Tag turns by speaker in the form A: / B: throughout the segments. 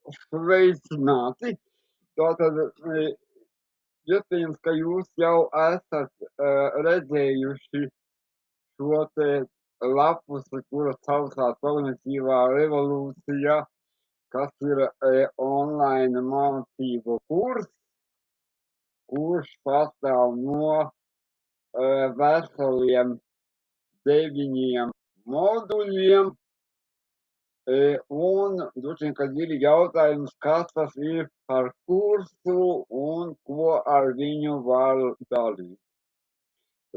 A: Sveicināti! Tātad, iespējams, ka jūs jau esat redzējuši šo te lapusi, kura saucās Kognitīvā revolūcija, kas ir online mācību kurs, kurš pastāv no veseliem 9 moduļiem. Un droši vien, kad ir jautājums, kas tas ir par kursu un ko ar viņu var darīt.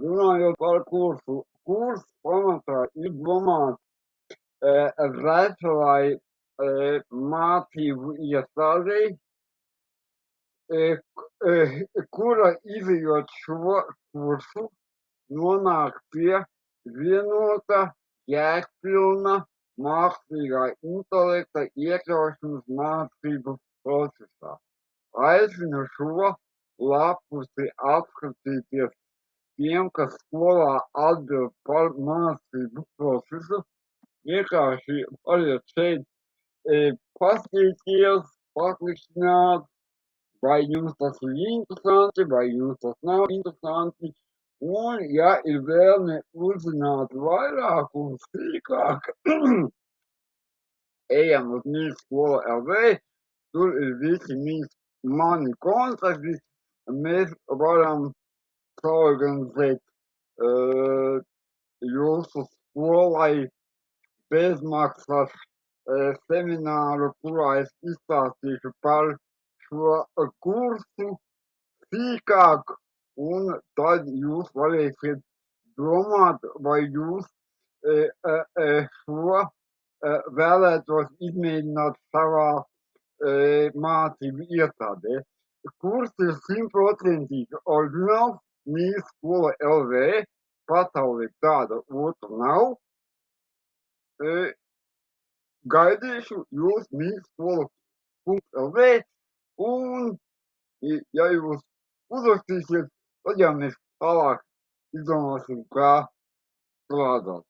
A: Runājot par kursu, kurs pamatā ir domāts veselai mācību iestādei, kura izejot šo kursu nonāk pie vienota, jēgpilna, mākslīgā intelekta iekļaušanas mācību procesā. Aicinu šo lapusi apskatīties tiem, kas skolā atbild par mācību procesu. Vienkārši variet šeit paskatīties, paklišķināt, vai jums tas ir interesanti, vai jums tas nav interesanti. Un, ja ir vēlme uzzināt vairāk un sīkāk, ejam uz Mīļskola LV, tur ir visi mani kontakti, mēs varam saorganizēt jūsu skolai bezmaksas semināru, kurā es izstāstīšu par šo kursu sīkāk, un tad jūs varēsiet domāt, vai jūs šo vēlētos izmēģināt savā mācību iestādē. Kurs ir 100% oriģināls, Mīļskola LV, pasaulē tāda otra nav. Gaidīšu jūs Mīļskola.lv, un, ja jūs uzrakstīsiet, tad jau mēs tālāk izdomāsim, kā strādāt.